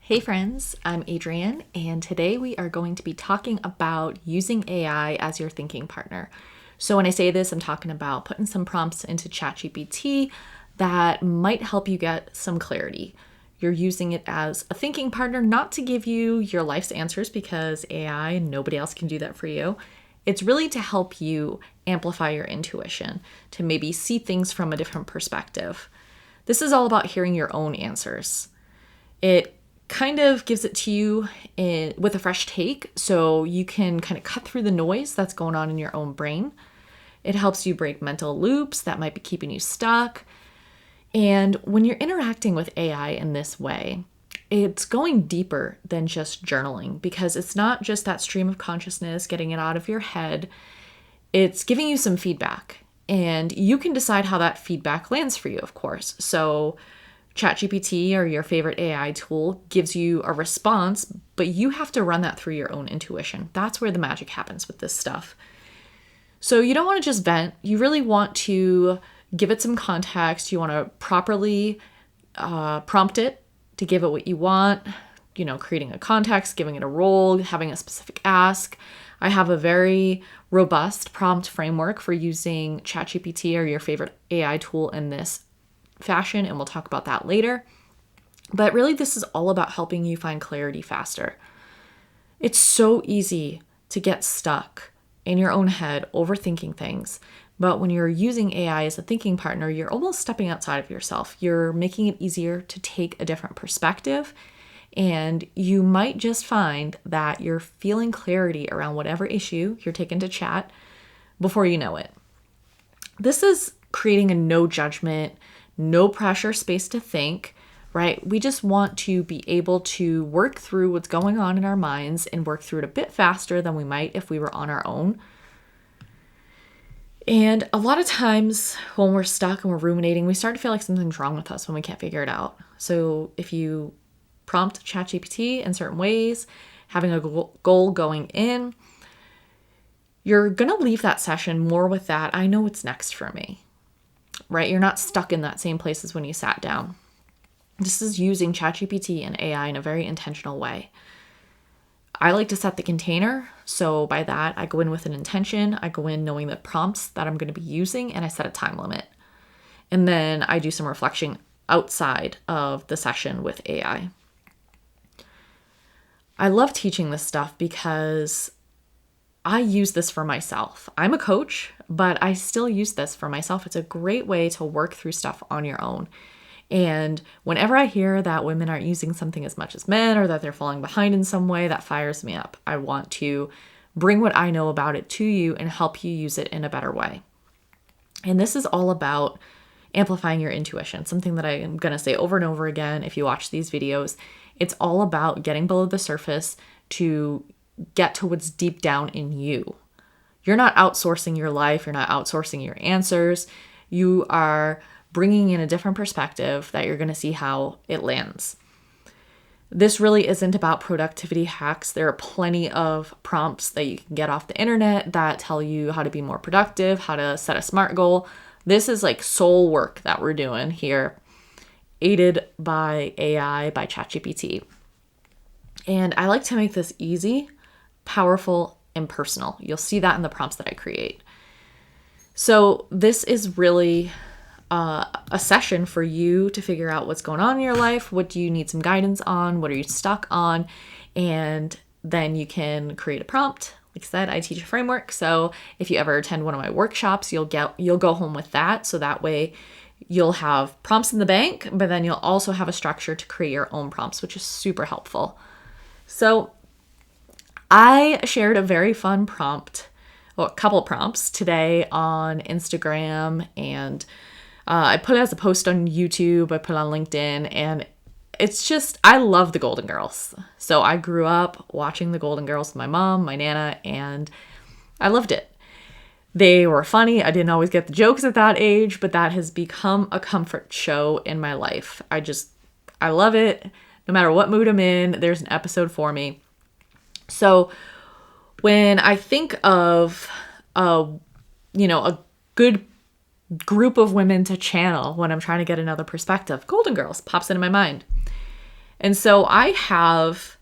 Hey friends, I'm Adrienne, and today we are going to be talking about using AI as your thinking partner. So when I say this, I'm talking about putting some prompts into ChatGPT that might help you get some clarity. You're using it as a thinking partner, not to give you your life's answers because AI, nobody else can do that for you. It's really to help you amplify your intuition, to maybe see things from a different perspective. This is all about hearing your own answers. It kind of gives it to you with a fresh take so you can kind of cut through the noise that's going on in your own brain. It helps you break mental loops that might be keeping you stuck. And when you're interacting with AI in this way, it's going deeper than just journaling because it's not just that stream of consciousness, getting it out of your head. It's giving you some feedback, and you can decide how that feedback lands for you, of course. So ChatGPT or your favorite AI tool gives you a response, but you have to run that through your own intuition. That's where the magic happens with this stuff. So you don't want to just vent. You really want to give it some context. You want to properly prompt it to give it what you want, creating a context, giving it a role, having a specific ask. I have a very robust prompt framework for using ChatGPT or your favorite AI tool in this fashion, and we'll talk about that later. But really, this is all about helping you find clarity faster. It's so easy to get stuck in your own head, overthinking things. But when you're using AI as a thinking partner, you're almost stepping outside of yourself. You're making it easier to take a different perspective. And you might just find that you're feeling clarity around whatever issue you're taking to chat before you know it. This is creating a no judgment, no pressure space to think, right? We just want to be able to work through what's going on in our minds and work through it a bit faster than we might if we were on our own. And a lot of times when we're stuck and we're ruminating, we start to feel like something's wrong with us when we can't figure it out. So if you prompt ChatGPT in certain ways, having a goal going in, you're going to leave that session more with that, I know what's next for me. Right? You're not stuck in that same place as when you sat down. This is using ChatGPT and AI in a very intentional way. I like to set the container. So by that, I go in with an intention. I go in knowing the prompts that I'm going to be using, and I set a time limit. And then I do some reflection outside of the session with AI. I love teaching this stuff because I use this for myself. I'm a coach, but I still use this for myself. It's a great way to work through stuff on your own. And whenever I hear that women aren't using something as much as men or that they're falling behind in some way, that fires me up. I want to bring what I know about it to you and help you use it in a better way. And this is all about amplifying your intuition, something that I am going to say over and over again if you watch these videos. It's all about getting below the surface to get to what's deep down in you. You're not outsourcing your life. You're not outsourcing your answers. You are bringing in a different perspective that you're going to see how it lands. This really isn't about productivity hacks. There are plenty of prompts that you can get off the internet that tell you how to be more productive, how to set a SMART goal. This is like soul work that we're doing here, aided by AI, by ChatGPT. And I like to make this easy, powerful, and personal. You'll see that in the prompts that I create. So this is really a session for you to figure out what's going on in your life. What do you need some guidance on? What are you stuck on? And then you can create a prompt. Like I said, I teach a framework. So if you ever attend one of my workshops, you'll go home with that. So that way you'll have prompts in the bank, but then you'll also have a structure to create your own prompts, which is super helpful. So I shared a very fun prompt, well, a couple prompts today on Instagram, and I put it as a post on YouTube, I put it on LinkedIn, and it's just, I love the Golden Girls. So I grew up watching the Golden Girls with my mom, my Nana, and I loved it. They were funny. I didn't always get the jokes at that age, but that has become a comfort show in my life. I love it. No matter what mood I'm in, there's an episode for me. So when I think of, a good group of women to channel when I'm trying to get another perspective, Golden Girls pops into my mind. And so I have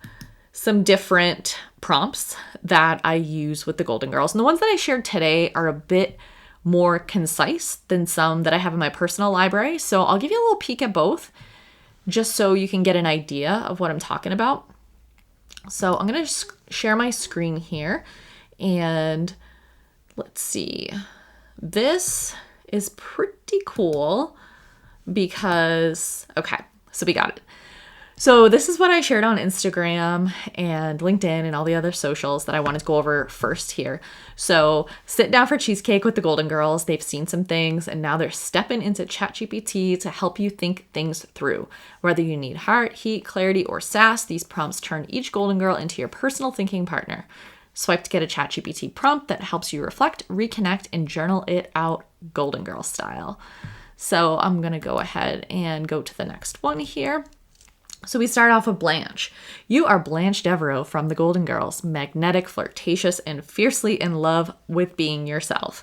some different prompts that I use with the Golden Girls. And the ones that I shared today are a bit more concise than some that I have in my personal library. So I'll give you a little peek at both just so you can get an idea of what I'm talking about. So I'm going to share my screen here, and let's see. This is pretty cool because, okay, so we got it. So this is what I shared on Instagram and LinkedIn and all the other socials that I wanted to go over first here. So sit down for cheesecake with the Golden Girls. They've seen some things and now they're stepping into ChatGPT to help you think things through. Whether you need heart, heat, clarity, or sass, these prompts turn each Golden Girl into your personal thinking partner. Swipe to get a ChatGPT prompt that helps you reflect, reconnect, and journal it out Golden Girl style. So I'm going to go ahead and go to the next one here. So we start off with Blanche. You are Blanche Devereaux from the Golden Girls, magnetic, flirtatious, and fiercely in love with being yourself.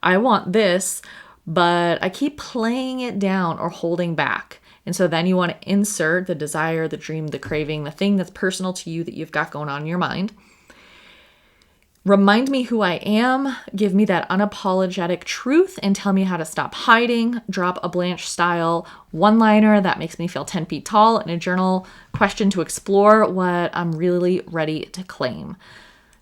I want this, but I keep playing it down or holding back. And so then you want to insert the desire, the dream, the craving, the thing that's personal to you that you've got going on in your mind. Remind me who I am, give me that unapologetic truth, and tell me how to stop hiding. Drop a Blanche-style one-liner that makes me feel 10 feet tall, and a journal question to explore what I'm really ready to claim.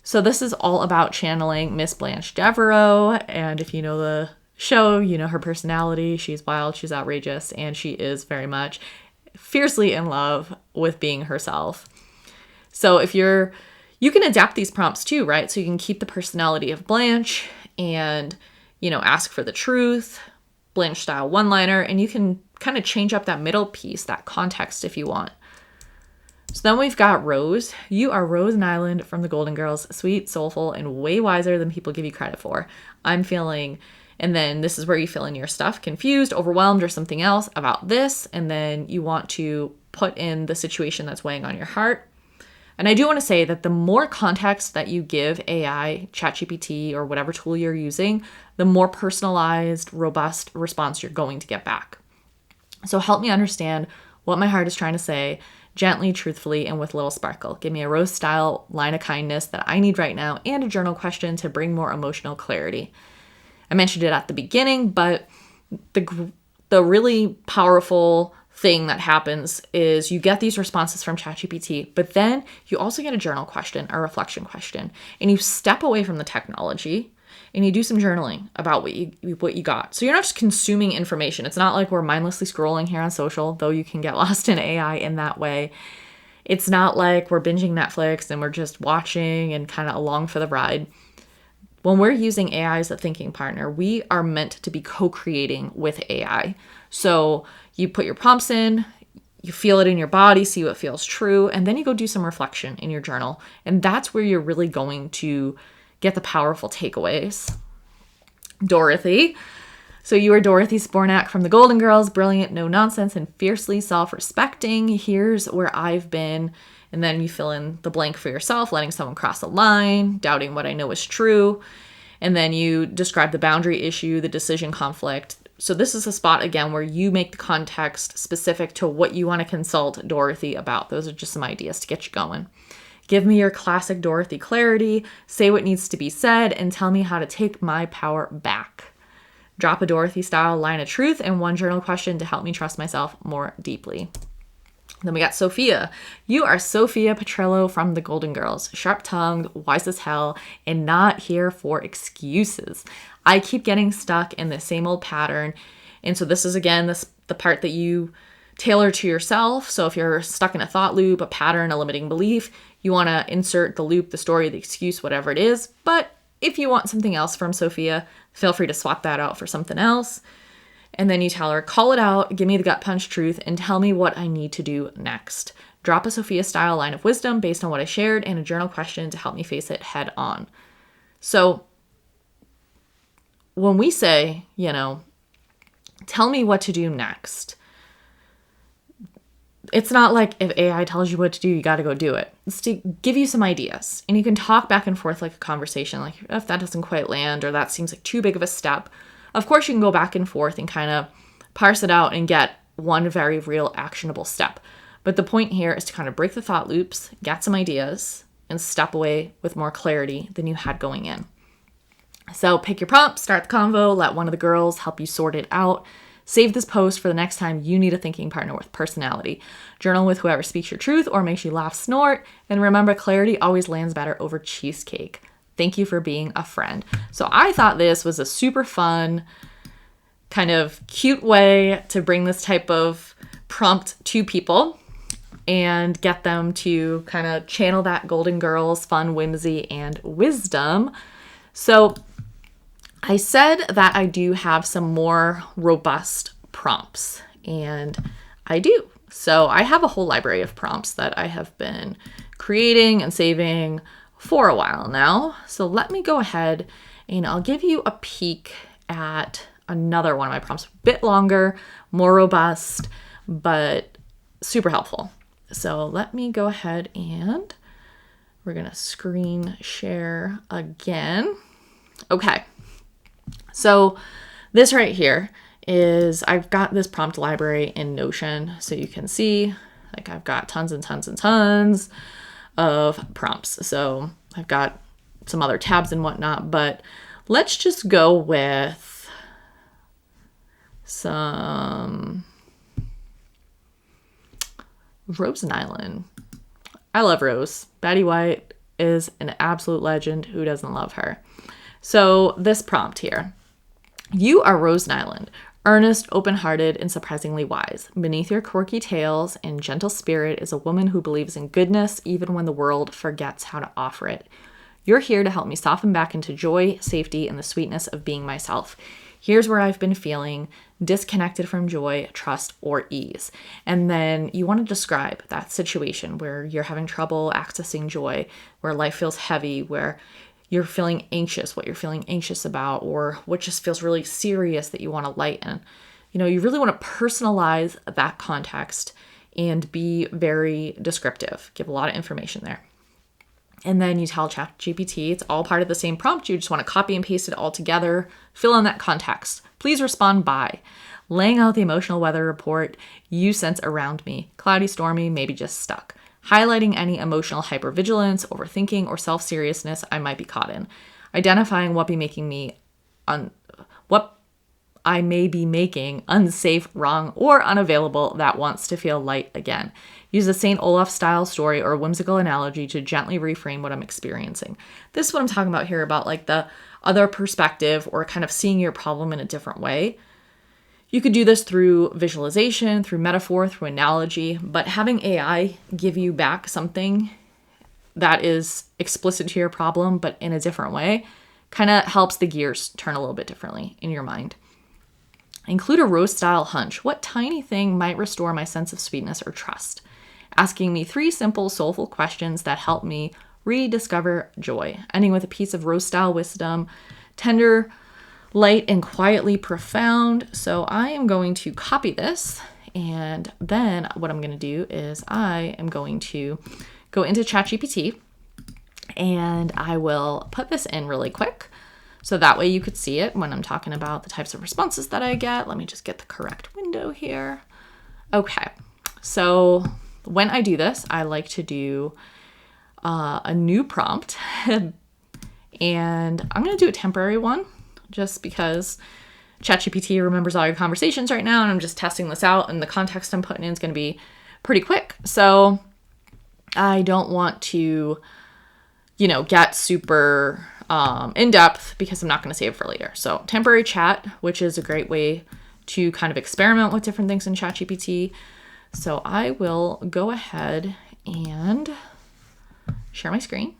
So this is all about channeling Miss Blanche Devereaux, and if you know the show, you know her personality. She's wild, she's outrageous, and she is very much fiercely in love with being herself. So you can adapt these prompts too, right? So you can keep the personality of Blanche and, ask for the truth, Blanche style one-liner, and you can kind of change up that middle piece, that context if you want. So then we've got Rose. You are Rose Nyland from the Golden Girls, sweet, soulful, and way wiser than people give you credit for. I'm feeling, and then this is where you fill in your stuff, confused, overwhelmed, or something else about this, and then you want to put in the situation that's weighing on your heart. And I do want to say that the more context that you give AI, ChatGPT, or whatever tool you're using, the more personalized, robust response you're going to get back. So help me understand what my heart is trying to say, gently, truthfully, and with little sparkle. Give me a Rose-style line of kindness that I need right now, and a journal question to bring more emotional clarity. I mentioned it at the beginning, but the really powerful thing that happens is you get these responses from ChatGPT, but then you also get a journal question, a reflection question, and you step away from the technology and you do some journaling about what you got. So you're not just consuming information. It's not like we're mindlessly scrolling here on social, though you can get lost in AI in that way. It's not like we're binging Netflix and we're just watching and kind of along for the ride. When we're using AI as a thinking partner, we are meant to be co-creating with AI. So you put your prompts in, you feel it in your body, see what feels true, and then you go do some reflection in your journal. And that's where you're really going to get the powerful takeaways. Dorothy. So you are Dorothy Spornak from the Golden Girls, brilliant, no nonsense, and fiercely self-respecting. Here's where I've been. And then you fill in the blank for yourself, letting someone cross a line, doubting what I know is true. And then you describe the boundary issue, the decision conflict. So this is a spot, again, where you make the context specific to what you want to consult Dorothy about. Those are just some ideas to get you going. Give me your classic Dorothy clarity, say what needs to be said, and tell me how to take my power back. Drop a Dorothy-style line of truth and one journal question to help me trust myself more deeply. Then we got Sophia. You are Sophia Petrillo from the Golden Girls, sharp-tongued, wise as hell, and not here for excuses. I keep getting stuck in the same old pattern. And so this is, again, the part that you tailor to yourself. So if you're stuck in a thought loop, a pattern, a limiting belief, you want to insert the loop, the story, the excuse, whatever it is. But if you want something else from Sophia, feel free to swap that out for something else. And then you tell her, call it out, give me the gut punch truth, and tell me what I need to do next. Drop a Sophia-style line of wisdom based on what I shared and a journal question to help me face it head on. So when we say, tell me what to do next, it's not like if AI tells you what to do, you got to go do it. It's to give you some ideas. And you can talk back and forth like a conversation, like if that doesn't quite land or that seems like too big of a step. Of course, you can go back and forth and kind of parse it out and get one very real actionable step. But the point here is to kind of break the thought loops, get some ideas, and step away with more clarity than you had going in. So pick your prompt, start the convo, let one of the girls help you sort it out. Save this post for the next time you need a thinking partner with personality. Journal with whoever speaks your truth or makes you laugh, snort. And remember, clarity always lands better over cheesecake. Thank you for being a friend. So I thought this was a super fun, kind of cute way to bring this type of prompt to people and get them to kind of channel that Golden Girls fun, whimsy, and wisdom. So I said that I do have some more robust prompts, and I do. So I have a whole library of prompts that I have been creating and saving for a while now. So let me go ahead and I'll give you a peek at another one of my prompts. A bit longer, more robust, but super helpful. So let me go ahead and we're going to screen share again. Okay. So this right here is, I've got this prompt library in Notion. So you can see, like, I've got tons and tons and tons of prompts. So I've got some other tabs and whatnot, but let's just go with some Rose and Island. I love Rose. Betty White is an absolute legend. Who doesn't love her? So this prompt here. You are Rose Nyland, earnest, open-hearted, and surprisingly wise. Beneath your quirky tales and gentle spirit is a woman who believes in goodness even when the world forgets how to offer it. You're here to help me soften back into joy, safety, and the sweetness of being myself. Here's where I've been feeling disconnected from joy, trust, or ease. And then you want to describe that situation where you're having trouble accessing joy, where life feels heavy, where you're feeling anxious, what you're feeling anxious about, or what just feels really serious that you want to lighten. You know, you really want to personalize that context and be very descriptive, give a lot of information there. And then you tell ChatGPT, it's all part of the same prompt. You just want to copy and paste it all together, fill in that context. Please respond by laying out the emotional weather report you sense around me, cloudy, stormy, maybe just stuck. Highlighting any emotional hypervigilance, overthinking, or self-seriousness I might be caught in. Identifying what I may be making unsafe, wrong, or unavailable that wants to feel light again. Use a St. Olaf style story or a whimsical analogy to gently reframe what I'm experiencing. This is what I'm talking about here, about like the other perspective or kind of seeing your problem in a different way. You could do this through visualization, through metaphor, through analogy, but having AI give you back something that is explicit to your problem, but in a different way, kind of helps the gears turn a little bit differently in your mind. Include a Rose-style hunch. What tiny thing might restore my sense of sweetness or trust? Asking me 3 simple, soulful questions that help me rediscover joy. Ending with a piece of Rose-style wisdom. Tender, light, and quietly profound. So I am going to copy this, and then what I'm going to do is I am going to go into ChatGPT and I will put this in really quick so that way you could see it when I'm talking about the types of responses that I get. Let me just get the correct window here. Okay, so when I do this, I like to do a new prompt and I'm going to do a temporary one, just because ChatGPT remembers all your conversations right now, and I'm just testing this out, and the context I'm putting in is going to be pretty quick. So I don't want to, get super in-depth because I'm not going to save it for later. So temporary chat, which is a great way to kind of experiment with different things in ChatGPT. So I will go ahead and share my screen.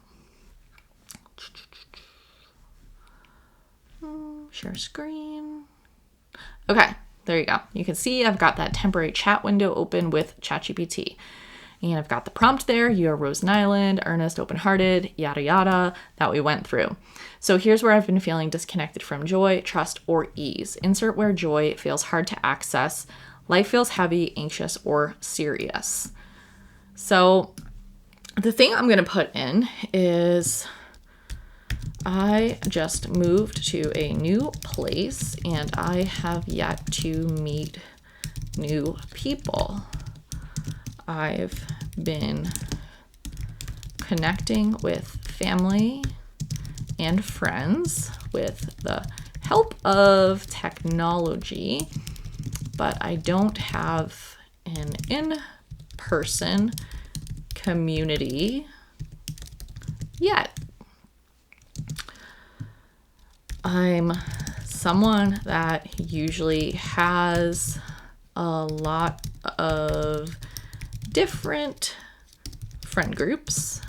Share screen. Okay, there you go. You can see I've got that temporary chat window open with ChatGPT. And I've got the prompt there. You are Rose Nyland, earnest, open-hearted, yada, yada, that we went through. So here's where I've been feeling disconnected from joy, trust, or ease. Insert where joy feels hard to access, life feels heavy, anxious, or serious. So the thing I'm going to put in is I just moved to a new place and I have yet to meet new people. I've been connecting with family and friends with the help of technology, but I don't have an in-person community yet. I'm someone that usually has a lot of different friend groups,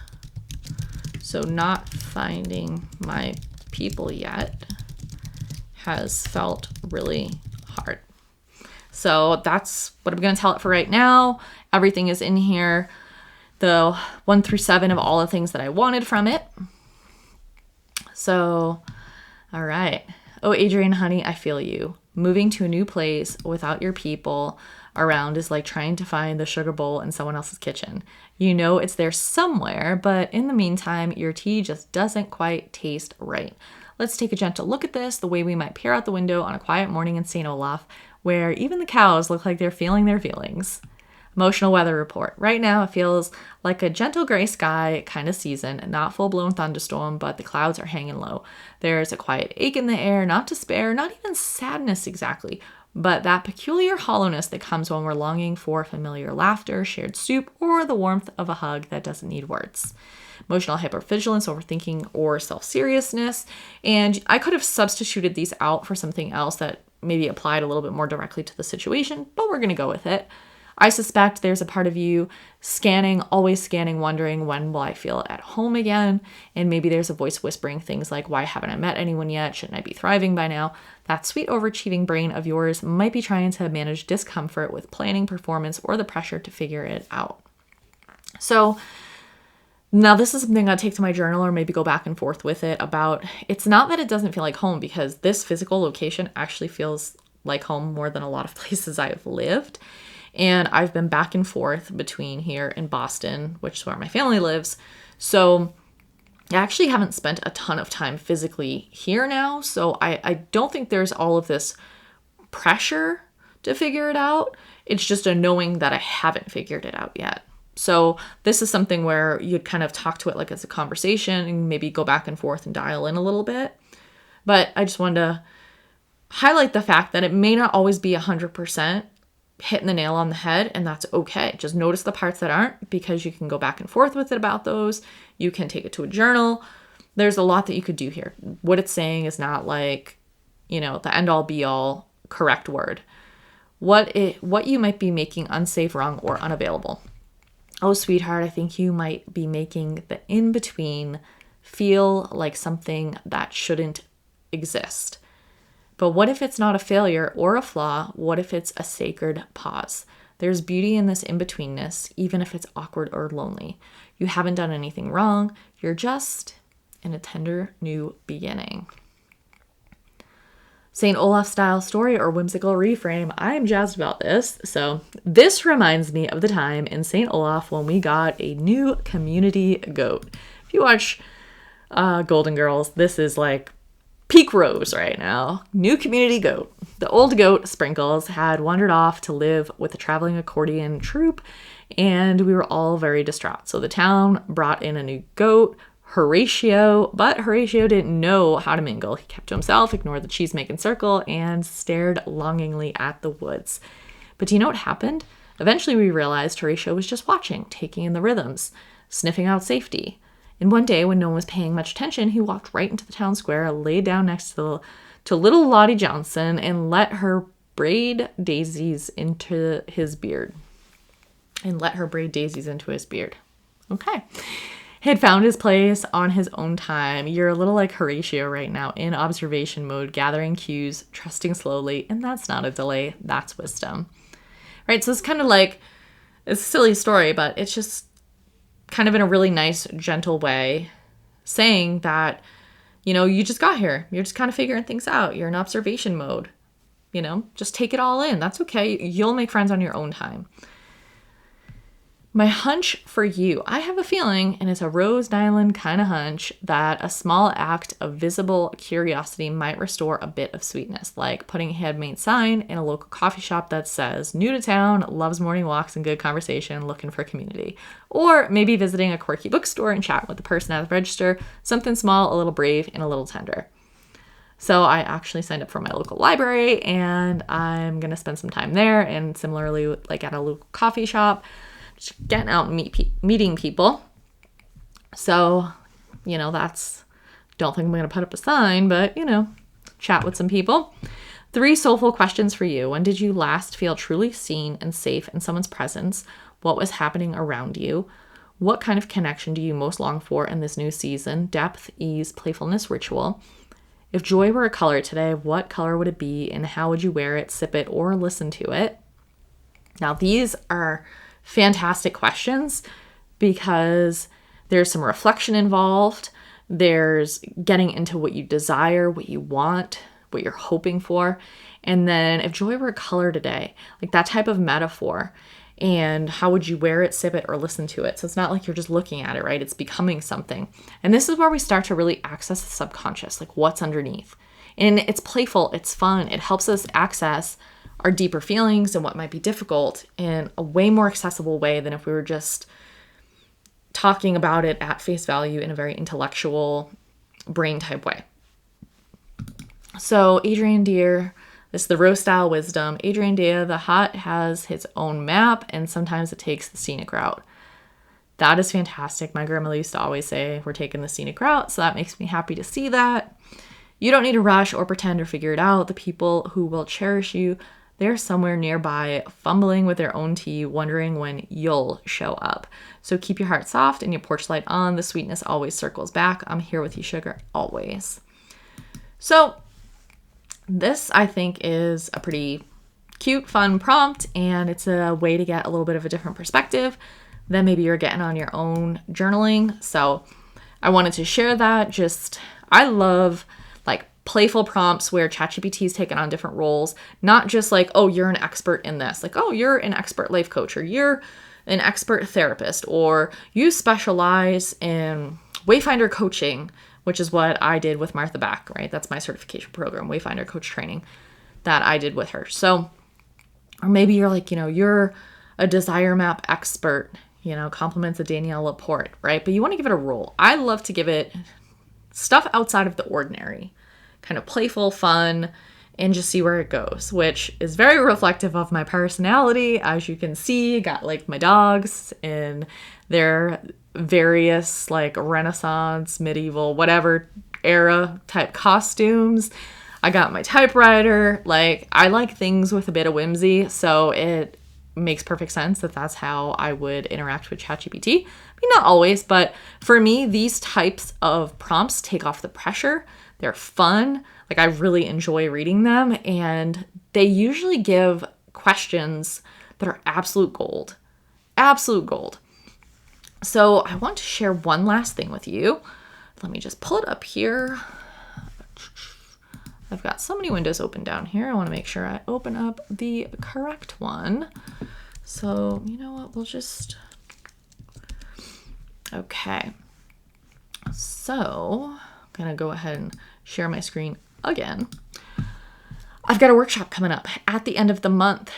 so not finding my people yet has felt really hard. So that's what I'm going to tell it for right now. Everything is in here, the 1 through 7 of all the things that I wanted from it. So, all right. Oh, Adrian, honey, I feel you. Moving to a new place without your people around is like trying to find the sugar bowl in someone else's kitchen. You know it's there somewhere, but in the meantime, your tea just doesn't quite taste right. Let's take a gentle look at this, the way we might peer out the window on a quiet morning in St. Olaf, where even the cows look like they're feeling their feelings. Emotional weather report. Right now, it feels like a gentle gray sky kind of season, not full-blown thunderstorm, but the clouds are hanging low. There's a quiet ache in the air, not despair, not even sadness exactly, but that peculiar hollowness that comes when we're longing for familiar laughter, shared soup, or the warmth of a hug that doesn't need words. Emotional hypervigilance, overthinking, or self-seriousness. And I could have substituted these out for something else that maybe applied a little bit more directly to the situation, but we're going to go with it. I suspect there's a part of you scanning, always scanning, wondering, when will I feel at home again? And maybe there's a voice whispering things like, why haven't I met anyone yet? Shouldn't I be thriving by now? That sweet overachieving brain of yours might be trying to manage discomfort with planning, performance, or the pressure to figure it out. So now this is something I'll take to my journal or maybe go back and forth with it about. It's not that it doesn't feel like home, because this physical location actually feels like home more than a lot of places I've lived. And I've been back and forth between here and Boston, which is where my family lives. So I actually haven't spent a ton of time physically here now. So I don't think there's all of this pressure to figure it out. It's just a knowing that I haven't figured it out yet. So this is something where you'd kind of talk to it like it's a conversation and maybe go back and forth and dial in a little bit. But I just wanted to highlight the fact that it may not always be 100% hitting the nail on the head, and that's okay. Just notice the parts that aren't, because you can go back and forth with it about those. You can take it to a journal. There's a lot that you could do here. What it's saying is not like, the end all be all correct word. What you might be making unsafe, wrong, or unavailable. Oh, sweetheart, I think you might be making the in-between feel like something that shouldn't exist. But what if it's not a failure or a flaw? What if it's a sacred pause? There's beauty in this in-betweenness, even if it's awkward or lonely. You haven't done anything wrong. You're just in a tender new beginning. St. Olaf style story or whimsical reframe. I'm jazzed about this. So this reminds me of the time in St. Olaf when we got a new community goat. If you watch Golden Girls, this is like peak Rose right now. New community goat. The old goat, Sprinkles, had wandered off to live with a traveling accordion troupe, and we were all very distraught. So the town brought in a new goat, Horatio, but Horatio didn't know how to mingle. He kept to himself, ignored the cheese-making circle, and stared longingly at the woods. But do you know what happened? Eventually we realized Horatio was just watching, taking in the rhythms, sniffing out safety. And one day, when no one was paying much attention, he walked right into the town square, laid down next to little Lottie Johnson, and let her braid daisies into his beard. Okay. He had found his place on his own time. You're a little like Horatio right now, in observation mode, gathering cues, trusting slowly, and that's not a delay, that's wisdom. Right? So it's kind of like, it's a silly story, but it's just kind of in a really nice, gentle way, saying that, you just got here. You're just kind of figuring things out. You're in observation mode. Just take it all in. That's okay. You'll make friends on your own time. My hunch for you, I have a feeling, and it's a Rose Nylund kind of hunch, that a small act of visible curiosity might restore a bit of sweetness, like putting a handmade sign in a local coffee shop that says, new to town, loves morning walks and good conversation, looking for community. Or maybe visiting a quirky bookstore and chatting with the person at the register, something small, a little brave, and a little tender. So I actually signed up for my local library, and I'm going to spend some time there, and similarly, like at a local coffee shop, just getting out and meeting people. So, don't think I'm going to put up a sign, but, chat with some people. 3 soulful questions for you. When did you last feel truly seen and safe in someone's presence? What was happening around you? What kind of connection do you most long for in this new season? Depth, ease, playfulness, ritual. If joy were a color today, what color would it be, and how would you wear it, sip it, or listen to it? Now, these are fantastic questions because there's some reflection involved. There's getting into what you desire, what you want, what you're hoping for. And then if joy were a color today, like that type of metaphor, and how would you wear it, sip it, or listen to it? So it's not like you're just looking at it, right? It's becoming something. And this is where we start to really access the subconscious, like what's underneath. And it's playful, it's fun. It helps us access our deeper feelings and what might be difficult in a way more accessible way than if we were just talking about it at face value in a very intellectual brain type way. So Adrian Deere, this is the Rose style wisdom. Adrian Deere, the hut has its own map, and sometimes it takes the scenic route. That is fantastic. My grandmother used to always say, we're taking the scenic route. So that makes me happy to see that. You don't need to rush or pretend or figure it out. The people who will cherish you, they're somewhere nearby, fumbling with their own tea, wondering when you'll show up. So keep your heart soft and your porch light on. The sweetness always circles back. I'm here with you, sugar, always. So this, I think, is a pretty cute, fun prompt, and it's a way to get a little bit of a different perspective than maybe you're getting on your own journaling. So I wanted to share that. I love like playful prompts where ChatGPT is taken on different roles, not just like, oh, you're an expert in this, like, oh, you're an expert life coach, or you're an expert therapist, or you specialize in Wayfinder coaching, which is what I did with Martha Back, right? That's my certification program, Wayfinder coach training that I did with her. So, or maybe you're like, you're a desire map expert, compliments of Danielle Laporte, right? But you want to give it a role. I love to give it stuff outside of the ordinary, kind of playful, fun, and just see where it goes, which is very reflective of my personality. As you can see, got like my dogs in their various like Renaissance, medieval, whatever era type costumes. I got my typewriter. Like, I like things with a bit of whimsy, so it makes perfect sense that that's how I would interact with ChatGPT. I mean, not always, but for me, these types of prompts take off the pressure. They're fun. Like, I really enjoy reading them, and they usually give questions that are absolute gold. Absolute gold. So I want to share one last thing with you. Let me just pull it up here. I've got so many windows open down here. I want to make sure I open up the correct one. So, you know what? Okay. So I'm going to go ahead and share my screen again. I've got a workshop coming up at the end of the month.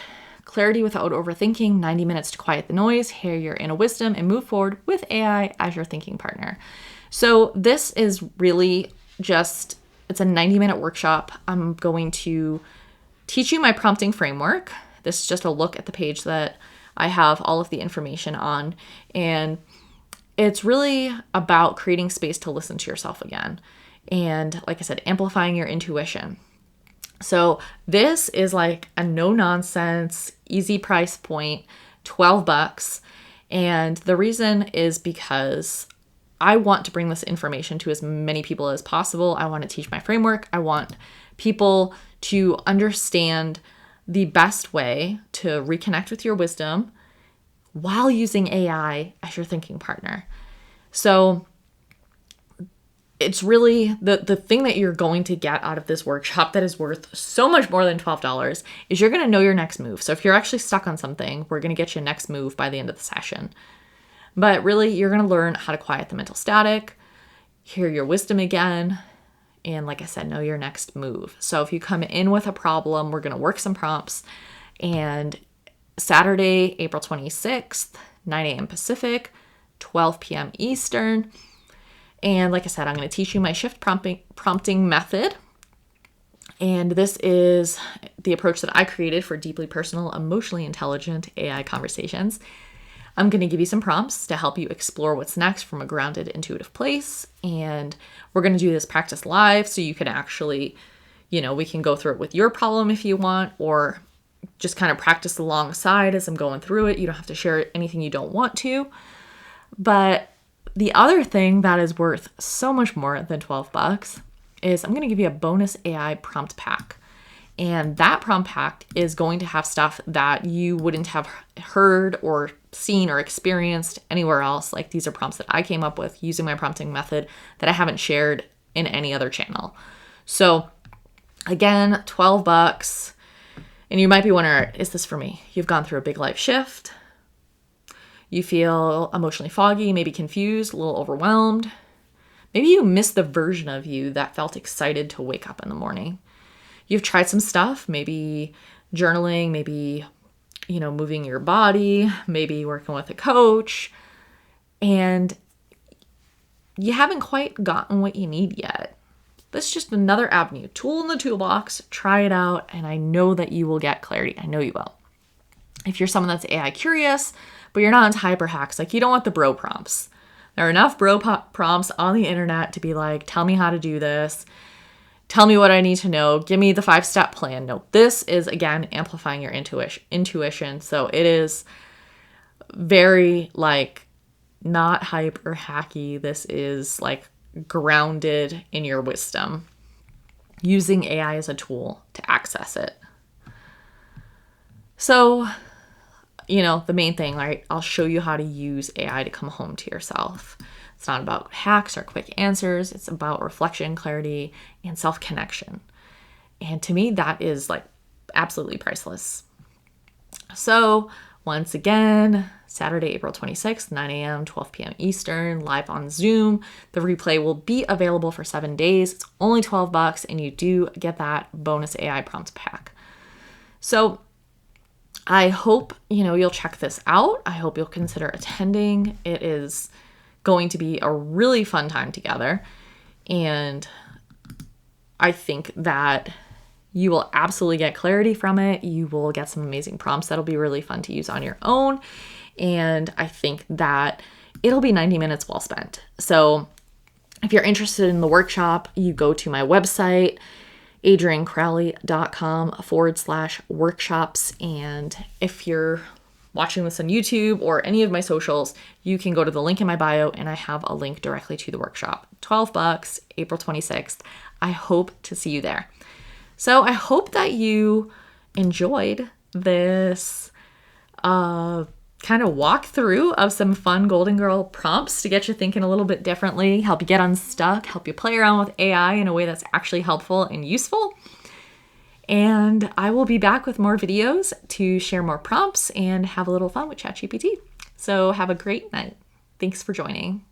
Clarity without overthinking, 90 minutes to quiet the noise, hear your inner wisdom, and move forward with AI as your thinking partner. So this is really just, it's a 90-minute workshop. I'm going to teach you my prompting framework. This is just a look at the page that I have all of the information on. And it's really about creating space to listen to yourself again. And like I said, amplifying your intuition. So this is like a no-nonsense, easy price point, $12. And the reason is because I want to bring this information to as many people as possible. I want to teach my framework. I want people to understand the best way to reconnect with your wisdom while using AI as your thinking partner. So it's really the thing that you're going to get out of this workshop that is worth so much more than $12 is you're going to know your next move. So if you're actually stuck on something, we're going to get you a next move by the end of the session. But really, you're going to learn how to quiet the mental static, hear your wisdom again, and like I said, know your next move. So if you come in with a problem, we're going to work some prompts. And Saturday, April 26th, 9 a.m. Pacific, 12 p.m. Eastern. And like I said, I'm going to teach you my shift prompting method. And this is the approach that I created for deeply personal, emotionally intelligent AI conversations. I'm going to give you some prompts to help you explore what's next from a grounded, intuitive place. And we're going to do this practice live so you can actually, we can go through it with your problem if you want, or just kind of practice alongside as I'm going through it. You don't have to share anything you don't want to. But the other thing that is worth so much more than $12 is I'm going to give you a bonus AI prompt pack. And that prompt pack is going to have stuff that you wouldn't have heard or seen or experienced anywhere else. Like, these are prompts that I came up with using my prompting method that I haven't shared in any other channel. So again, $12. And you might be wondering, is this for me? You've gone through a big life shift. You feel emotionally foggy, maybe confused, a little overwhelmed. Maybe you missed the version of you that felt excited to wake up in the morning. You've tried some stuff, maybe journaling, maybe, moving your body, maybe working with a coach, and you haven't quite gotten what you need yet. This is just another avenue, tool in the toolbox. Try it out, and I know that you will get clarity. I know you will. If you're someone that's AI curious, but you're not into hyper hacks, like, you don't want the bro prompts. There are enough bro prompts on the internet to be like, tell me how to do this. Tell me what I need to know. Give me the 5-step plan. No, this is, again, amplifying your intuition. So it is very, not hype or hacky. This is, grounded in your wisdom, using AI as a tool to access it. So, the main thing, right? I'll show you how to use AI to come home to yourself. It's not about hacks or quick answers. It's about reflection, clarity, and self-connection. And to me, that is absolutely priceless. So once again, Saturday, April 26th, 9 a.m., 12 p.m. Eastern, live on Zoom. The replay will be available for 7 days. It's only $12, and you do get that bonus AI prompt pack. So I hope, you'll check this out. I hope you'll consider attending. It is going to be a really fun time together. And I think that you will absolutely get clarity from it. You will get some amazing prompts that'll be really fun to use on your own. And I think that it'll be 90 minutes well spent. So if you're interested in the workshop, you go to my website, adriancrowley.com/workshops. And if you're watching this on YouTube or any of my socials, you can go to the link in my bio and I have a link directly to the workshop. $12, April 26th. I hope to see you there. So I hope that you enjoyed this kind of walkthrough of some fun Golden Girl prompts to get you thinking a little bit differently, help you get unstuck, help you play around with AI in a way that's actually helpful and useful. And I will be back with more videos to share more prompts and have a little fun with ChatGPT. So have a great night. Thanks for joining.